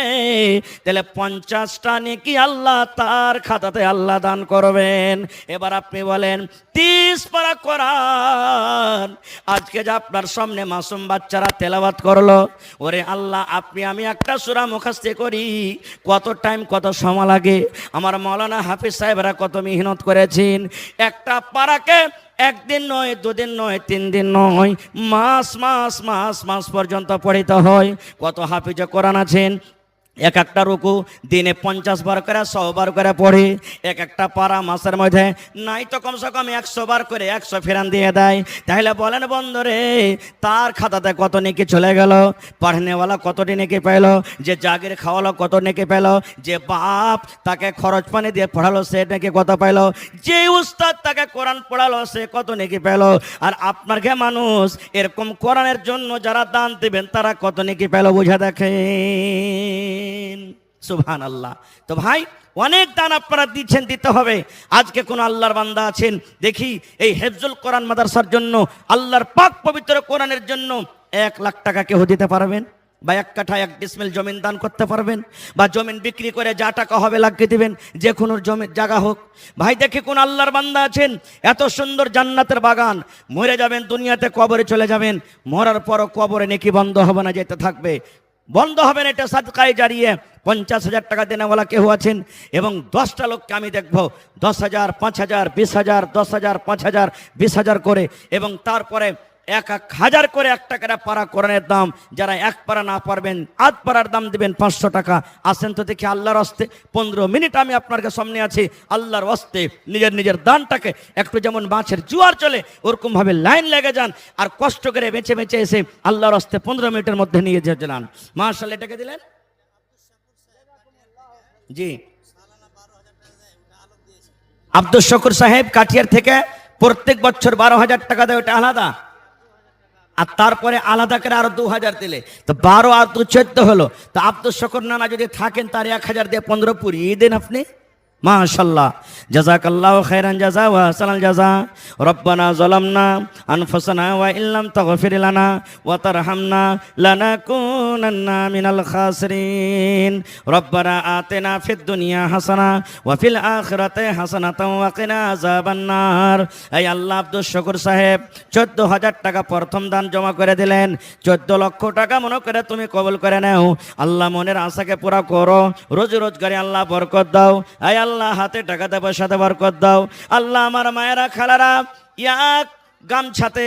তাহলে 50টা নেকি আল্লাহ তার খাতাতে আল্লাহ দান করবেন। এবার আপনি বলেন 30 পারা কোরআন আজকে যে আপনার সামনে মাসুম বাচ্চারা তেলাওয়াত করলো, ওরে আল্লাহ আপনি আমি একটা সূরা মুখস্থ করি কত টাইম কত সময় লাগে। আমার মাওলানা হাফিজ সাহেবরা কত মেহনত করেছেন। একটা পারাকে একদিন নয়, 2 দিন নয়, 3 দিন নয়, মাস মাস মাস মাস পর্যন্ত পড়িতে হয়। কত হাফিজ কোরআন আছেন এক একটা রুকু দিনে 50 বার করে 100 বার করে পড়ে। এক একটা পারা মাসের মধ্যে নাই তো কমসে কম 100 বার করে 100 ফেরান দিয়ে দেয়। তাহলে বলেন বন্ধুরে তার খাতাতে কত নেকি চলে গেল, পড়নেওয়ালা কতটি নেকি পেল, যে জাগির খাওয়ালো কত নেকি পেল, যে বাপ তাকে খরচ পানি দিয়ে পড়ালো সে নেকি কত পেল, যে উস্তাদ তাকে কোরআন পড়ালো সে কত নেকি পেল। আর আপনার কে মানুষ এরকম কোরআনের জন্য যারা দান দিবেন তারা কত নেকি পেল বুঝে দেখেন। সুবহানাল্লাহ। তো ভাই অনেক দান আপনারা দিচ্ছেন, দিতে হবে। আজকে কোন আল্লাহর বান্দা আছেন দেখি এই হেফজুল কোরআন মাদ্রাসার জন্য, আল্লাহর পাক পবিত্র কোরআনের জন্য 1 লাখ টাকা কেউ দিতে পারবেন, বা 1 কাঠা 1 ডিসমিল জমিন দান করতে পারবেন, বা জমিন বিক্রি করে যা টাকা হবে লাগিয়ে দিবেন, যে কোনো জমির জায়গা হোক। ভাই দেখি কোন আল্লাহর বান্দা আছেন এত সুন্দর জান্নাতের বাগান, মরে যাবেন দুনিয়াতে কবরে চলে যাবেন, মরার পরও কবরে নেকি বন্ধ হবে না, যেতে থাকবে, বন্ধ হবে না। এটা সাদকায়ে জারিয়া। 50,000 টাকা দেনেওয়ালা কেউ আছেন এবং 10টা লোককে আমি দেখবো 10,000, 5,000, 20,000, 10,000, 5,000, 20,000 করে, এবং তারপরে 1,000 করে 1 টাকা পারা কোরআনের দাম। যারা 1 পারা না পারবেন আধ পারার দাম দিবেন 500 টাকা। আসেন তো দেখি আল্লাহর হস্তে 15 মিনিট আমি আপনার সামনে আছি, আল্লাহর হস্তে নিজের নিজের দানটাকে একটু যেমন মাছের জোয়ার চলে ওরকম ভাবে লাইন লেগে যান, আর কষ্ট করে বেঁচে বেঁচে এসে আল্লাহর হস্তে 15 মিনিটের মধ্যে নিয়ে যান। মাশাআল্লাহ। এটাকে দিলেন জি আব্দুল শকুর সাহেব কাঠিয়ার থেকে প্রত্যেক বছর 12,000 টাকা দেয়, ওটা আলাদা। আর তারপরে আলাদা করে আরো 2,000 দিলে তো 12 আর 2 14 হলো। তো আব্দুল শকুর নানা যদি থাকেন তার 1,000 দিয়ে 15 পুরিয়ে দেন আপনি। মাশাআল্লাহ, জাযাকাল্লাহু খাইরান জাযা ওয়া আহসানাল জাযা। রব্বানা যালামনা আনফুসানা ওয়া ইল্লাম তাগফির লানা ওয়া তারহামনা লানাকুনান্না মিনাল খাসিরিন। রব্বানা আতিনা ফিদ দুনিয়া হাসানা ওয়া ফিল আখিরাতি হাসানাতাও ওয়া কিনা আযাবান নার। এই আল্লাহ আব্দুল শকুর সাহেব 14,000 টাকা প্রথম দান জমা করে দিলেন। 14 লক্ষ টাকা মনে করে তুমি কবুল করে নাও। আল্লাহ মনের আশাকে পুরা করো, রোজ রোজগারে আল্লাহ বরকত দাও। আল্লাহ হাতে টাকাতে পয়সাতে বরকত দাও। আল্লাহ আমার মায়েরা খালারা এক গামছাতে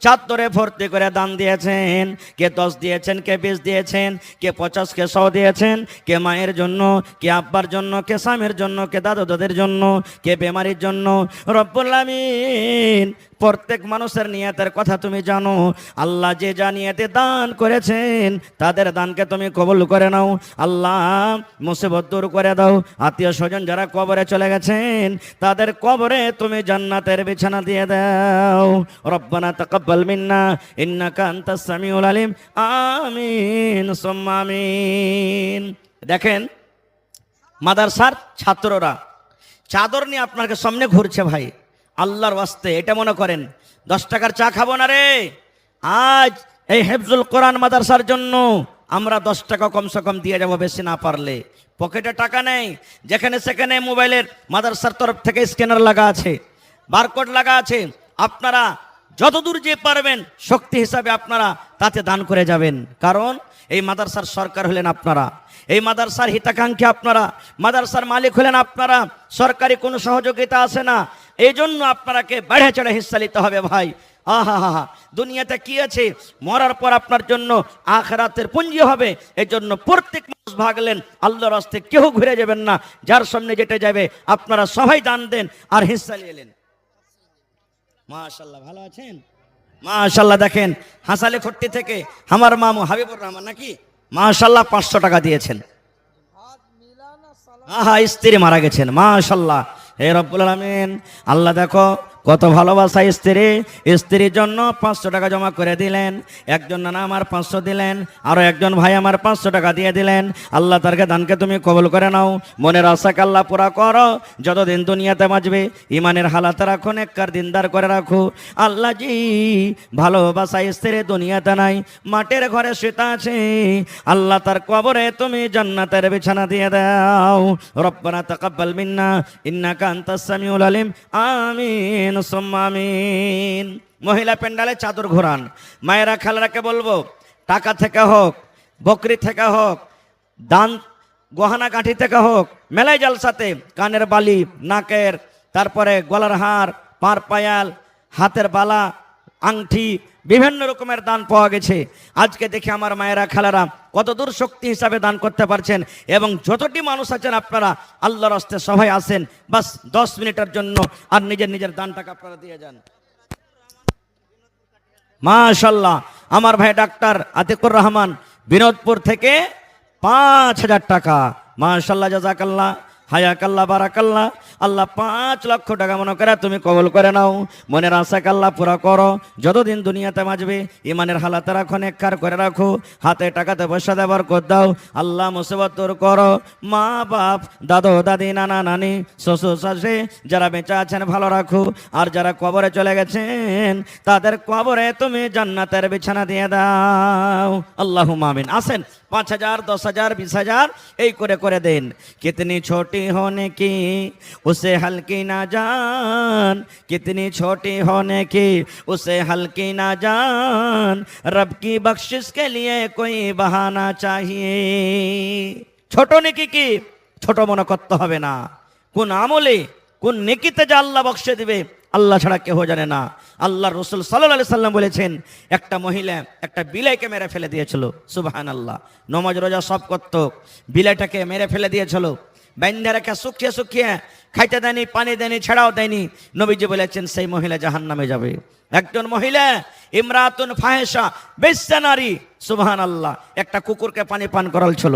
চাদরে ভর্তি করে দান দিয়েছেন, কে 10 দিয়েছেন, কে 20 দিয়েছেন, কে 50, কে 100 দিয়েছেন, কে মায়ের জন্য, কে আব্বার জন্য, কে স্বামীর জন্য, কে দাদু দাদের জন্য, কে বেমারির জন্য। রব্বুল আমিন প্রত্যেক মানুষের নিয়তের কথা তুমি জানো। আল্লাহ যে যা নিয়তে দান করেছেন তাদের দানকে তুমি কবুল করে নাও। আল্লাহ মুসিবত দূর করে দাও। আত্মীয় স্বজন যারা কবরে চলে গেছেন তাদের কবরে তুমি জান্নাতের বিছানা দিয়ে দাও। রব্বানা তাকাব্বাল মিন্না ইন্নাকা আনতাস সামিউল আলিম। আমিন সুম্মা আমিন। দেখেন মাদ্রাসার ছাত্ররা চাদর নিয়ে আপনার সামনে ঘুরছে। ভাই আল্লাহর ওয়াস্তে এটা মনে করেন 10 টাকার চা খাবো না রে। আজ এই হেফজুল কোরআন মাদ্রাসার জন্য আমরা 10 টাকা কমসে কম দিয়ে যাবো, বেশি না পারলে। পকেটে টাকা নেই, যেখানে সেখানে মোবাইলের মাদ্রাসার তরফ থেকে স্ক্যানার লাগা আছে, বারকোড লাগা আছে। আপনারা যতদূর যে পারবেন শক্তি হিসাবে আপনারা তাতে দান করে যাবেন। কারণ এই মাদ্রাসার সরকার হলেন আপনারা, এই মাদ্রাসার হিতাকাঙ্ক্ষী আপনারা, মাদ্রাসার মালিক হলেন আপনারা, সরকারি কোনো সহযোগিতা আসে না। এই জন্য আপনারাকে বেড়ে চড়ে হিস্সা নিতে হবে ভাই। আহা হা হা, দুনিয়াতে কি আছে, মরার পর আপনার জন্য আখিরাতের পুঞ্জি হবে। এই জন্য প্রত্যেক মানুষ ভাগলেন, আল্লাহর রাস্তায় কেউ ঘুরে যাবেন না। যার সামনে যেটা যাবে আপনারা সবাই দান দেন আর হিস্সা নিয়ে এলেন। মাশাআল্লাহ, ভালো আছেন? মাশাআল্লাহ, দেখেন হাসালে খট্টি থেকে আমার মামু হাবিবুর রহমান নাকি মাশাআল্লাহ 500 টাকা দিয়েছেন। আহা, স্ত্রী মারা গেছেন। মাশাআল্লাহ, হে রব্বুল আলামিন, আল্লাহ দেখো কত ভালোবাসা স্ত্রী, স্ত্রীর জন্য 500 টাকা জমা করে দিলেন। একজন নানা আমার 500 দিলেন, আরো একজন ভাই আমার 500 টাকা দিয়ে দিলেন। আল্লাহ তারকে দানকে তুমি কবুল করে নাও, মনের আশাকে আল্লাহ পুরা করো। যতদিন দুনিয়াতে বাঁচবে ইমানের হালাত রাখো, নেককার দিনদার করে রাখো। আল্লাহ জি, ভালোবাসা স্ত্রী দুনিয়াতে নাই, মাটির ঘরে শুতে আছে। আল্লাহ তার কবরে তুমি জান্নাতের বিছানা দিয়ে দাও। রব্বানা তাকাব্বাল মিন্না ইন্নাকা আনতাস সামিউল আলিম। আমিন সুম্মা আমিন। মহিলা প্যান্ডালে চাদর ঘোরান। মায়েরা খালারাকে বলবো, টাকা থেকে হোক, বকরি থেকে হোক, দান গহনা কাঠি থেকে হোক, মেলাই জালসাতে কানের বালি, নাকের, তারপরে গলার হার, পার পায়াল, হাতের বালা, আংটি, বিভিন্ন রকমের দান পাওয়া গেছে। আজকে দেখে আমার মায়েরা খালারা কতদূর শক্তি হিসাবে দান করতে পারছেন। এবং যতটি মানুষ আছেন আপনারা আল্লাহর রাস্তায় সবাই আসেন, বাস 10 মিনিটের জন্য, আর নিজের নিজের দানটাকে আপনারা দিয়ে যান। মাশাআল্লাহ, আমার ভাই ডাক্তার আতিকুর রহমান বিনোদপুর থেকে 5000 টাকা। মাশাআল্লাহ, জাযাকাল্লাহ, হায়াকাল্লাহ, বারাকাল্লাহ। আল্লাহ 5 লক্ষ টাকা মনে করে তুমি কবুল করে নাও, মনের আশাকে আল্লাহ পুরা করো। যতদিন দুনিয়াতে বাঁচবে ইমানের হালাতে রাখো, নেককার করে রাখো, হাতে টাকাতে পয়সা দেবার কর দাও। আল্লাহ মুসিবত দূর করো। মা বাপ, দাদু দাদি, নানা নানি, শ্বশুর শাশুড়ি যারা বেঁচে আছেন ভালো রাখো, আর যারা কবরে চলে গেছেন তাদের কবরে তুমি জান্নাতের বিছানা দিয়ে দাও। আল্লাহুম্মা আমিন। আসেন 5000, 10000, 20000 এই করে করে দেন। কিতনি ছোটি होने की उसे हल्की ना जान, कितनी छोटी होने की उसे हल्की ना जान, रब की बख्शिश के लिए कोई बहाना चाहिए। ছোট নেকি কি ছোট মনে করতে হবে না। কোন আমলে কোন নেকিতে যে আল্লাহ বকশে দিবে আল্লাহ ছাড়া কেউ জানে না। আল্লাহ রসুল সাল্লাল্লাহু আলাইহি সাল্লাম বলেছেন, একটা মহিলা একটা বিলাইকে মেরে ফেলে দিয়েছিল। সুবহানাল্লাহ, নমাজ রোজা সব করত, বিলাইটাকে মেরে ফেলে দিয়েছিল। বাইন্ধা রেখে শুকিয়ে শুকিয়ে খাইতে দেয়নি, পানি দেয়নি, ছেড়াও দেয়নি। নবীজি বলেছেন সেই মহিলা জাহান্নামে যাবে। একজন মহিলা ইমরাতুন ফাহিশা, বেশ্যা নারী, সুবহানাল্লাহ, একটা কুকুরকে পানি পান করালছিল।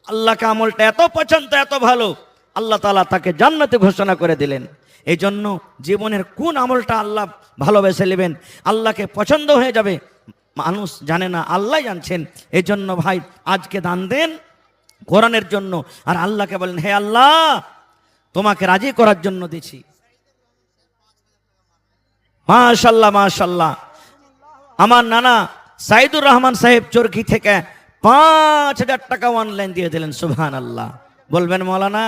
আল্লাহকে আমলটা এত পছন্দ, এত ভালো, আল্লাহ তাআলা তাকে জান্নাতে ঘোষণা করে দিলেন। এই জন্য জীবনের কোন আমলটা আল্লাহ ভালোবেসে নেবেন, আল্লাহকে পছন্দ হয়ে যাবে, মানুষ জানে না, আল্লাহ জানছেন। এই জন্য ভাই আজকে দান দেন কোরআনের জন্য, আর আল্লাহকে বলেন, হে আল্লাহ তোমাকে রাজি করার জন্য দিছি। মাশাআল্লাহ, মাশাআল্লাহ। আমার নানা সাইদুর রহমান সাহেব চরকি থেকে 5000 টাকা অনলাইন দিয়ে দিলেন। সুবহানাল্লাহ। বলবেন মৌলানা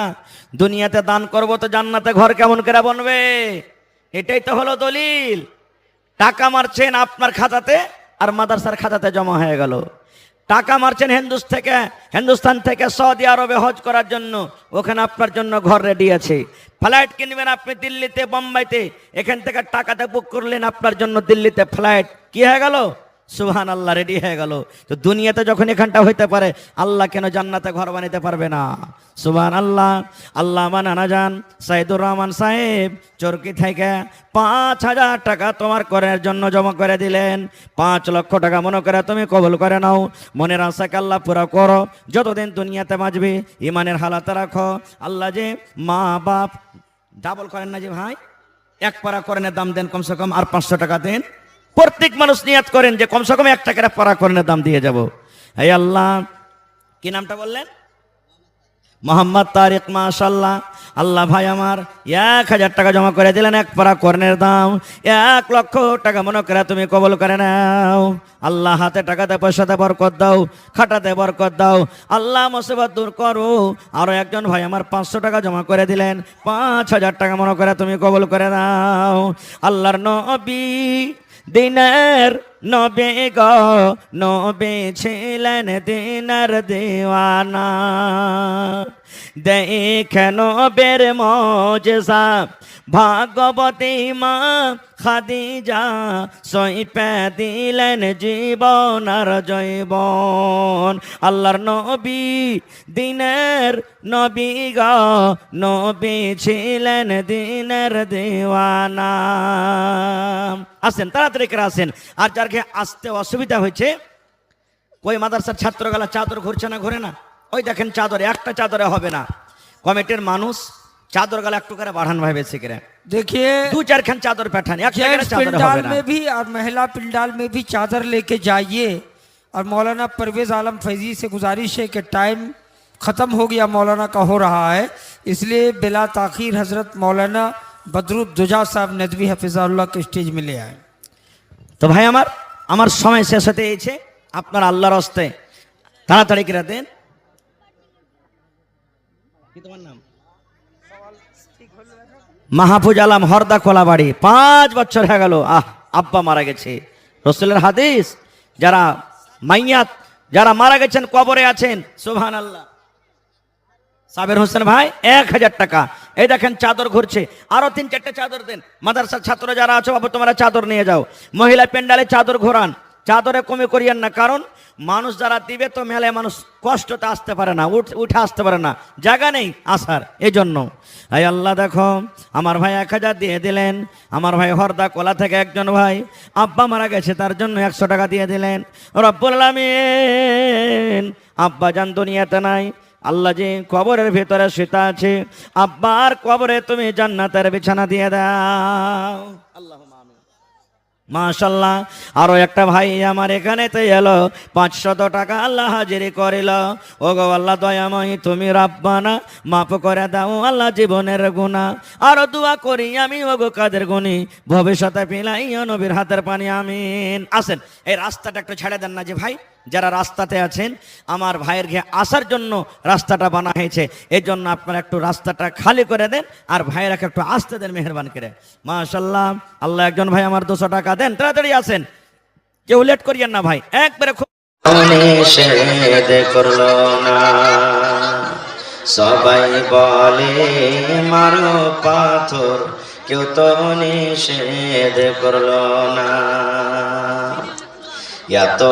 দুনিয়াতে দান করব তো জান্নাতে ঘর কেমন করে বনবে? এটাই তো হলো দলিল। টাকা মারছেন আপনার খাতাতে আর মাদ্রাসার খাতাতে জমা হয়ে গেল। টাকা মারছেন হিন্দুস্তান থেকে সৌদি আরবে হজ করার জন্য, ওখানে আপনার জন্য ঘর রেডি আছে। ফ্লাইট কিনবেন আপনি দিল্লিতে, বোম্বাইতে, এখান থেকে টাকাতে বুক করলেন আপনার জন্য দিল্লিতে ফ্লাইট, কি হয়ে গেল? সুবহানাল্লাহ, রেডি হয়ে গেল। তো দুনিয়াতে যখন এখানটা হইতে পারে আল্লাহ কেন জান্নাতে ঘর বানাইতে পারবে না? সুবহানাল্লাহ। আল্লাহ আমার নানা জান সাইদুর রহমান সাহেব চরকি থেকে 5000 টাকা তোমার করের জন্য জমা করে দিলেন। 5 লক্ষ টাকা মনে করে তুমি কবুল করে নাও, মনের আশাকে আল্লাহ পুরা করো। যতদিন দুনিয়াতে বাঁচবে ইমানের হালাতে রাখো। আল্লাহ যে মা বাপ ডাবল করেন না যে ভাই, এক পারা করেনের দাম দেন কমসে কম, আর 500 টাকা দেন। প্রত্যেক মানুষ নিয়াত করেন যে কমসে কম 1 টাকার পারা করেনের দাম দিয়ে যাব। এই আল্লাহ, কি নামটা বললেন? মোহাম্মদ তারিক। মাশাআল্লাহ। আল্লাহ ভাই আমার 1000 টাকা জমা করে দিলেন, এক পারা কর্নের দাম 1 লক্ষ টাকা মনে করে তুমি কবল করে নাও। আল্লাহ হাতে টাকাতে পয়সাতে বরকত দাও, খাটাতে বরকত দাও। আল্লাহ মুসিবত দূর করো। আরো একজন ভাই আমার 500 টাকা জমা করে দিলেন, 5000 টাকা মনে করে তুমি কবল করে নাও। আল্লাহর নবী দিনের নবী গো নবী ছিলেন দিনের দিওয়ানা দেখেন নবীর মজেজা ভাগবতী মা খাদিজা সইপে দিলেন জীবন আর জৈবন আল্লাহর নবী দিনের নবী গো নবী ছিলেন দিনের দিওয়ানা আসেন তাড়াতাড়ি করে আসেন আর যার আসতে অসুবিধা হয়েছে ওই মাদ্রাসার ছাত্রগুলা চাদর ঘুরছে না ঘুরে না ওই দেখেন চাদরে একটা চাদরে হবে না কমিটির মানুষ चादर गला एकटू करे बढ़ान भाई बेसी करे देखिए दो चार खन चादर पैठान एक जेंट्स पिंडाल में भी और महिला पिंडाल में भी चादर लेके जाइए और मौलाना परवेज आलम फैजी से गुजारिश है कि टाइम ख़त्म हो गया मौलाना का हो रहा है इसलिए बिला ताखीर हजरत मौलाना बदरुद्दुजा साहब नदवी हफिज़ाहुल्लाह के स्टेज में ले आए तो भाई আমার সময় শেষ হতে এসেছে আপনার আল্লাহর হস্তে তাড়াতাড়ি করে দেন কি তোমার নাম মাহফুজ আলম হরদা কোলাবাড়ি 5 বছর হয়ে গেল আব্বা মারা গেছে রাসূলের হাদিস যারা মাইয়াত যারা মারা গেছেন কবরে আছেন সুবহানাল্লাহ সাবের হোসেন ভাই 1000 টাকা এই দেখেন চাদর ঘুরছে আরো 3-4টা চাদর দেন মাদ্রাসার ছাত্র যারা আছো বাবু তোমরা চাদর নিয়ে যাও মহিলা পেন্ডালে চাদর ঘোরান চাদরে কমে করিয়েন না কারণ মানুষ যারা দিবে তো মেলায় মানুষ কষ্টতে আসতে পারে না উঠে আসতে পারে না জায়গা নেই আসার এই জন্য আয় আল্লাহ দেখো আমার ভাই 1000 দিয়ে দিলেন আমার ভাই হরদা কোলা থেকে একজন ভাই আব্বা মারা গেছে তার জন্য 100 টাকা দিয়ে দিলেন রব্বুল আলামিন আব্বা জান দুনিয়াতে নাই আল্লাহ যে কবরের ভিতরে শুয়ে আছে আব্বার কবরে তুমি জান্নাতের বিছানা দিয়ে দাও আল্লাহুম্মা আমিন মাশাআল্লাহ আরো একটা ভাই আমার এখানেতে এলো 500 টাকা আল্লাহ হাজিরি করিল ওগো আল্লাহ দয়াময় তুমি রাব্বানা মাফ করে দাও আল্লাহ জীবনের গুনাহ আরো দোয়া করি আমি ওগো কাদের গুনি ভবিষ্যতে পিলাইও নবীর হাতের পানি আমিন আসেন এই রাস্তাটা একটু ছেড়ে দেন না যে ভাই যারা রাস্তাতে আছেন আমার ভাইয়ের ঘে আসার জন্য রাস্তাটা বানা হয়েছে এই জন্য আপনারা একটু রাস্তাটা খালি করে দেন আর ভাইয়েরাকে একটু আসতে দেন মেহেরবানি করে মাশাআল্লাহ আল্লাহ একজন ভাই আমার 200 টাকা দেন তাড়াতাড়ি আসেন কেউ লেট করিয়েন না ভাই একবারে খুব নিষেধ করলো না সবাই বলে মারো পাথর কেউ তো নিষেধ করলো না এত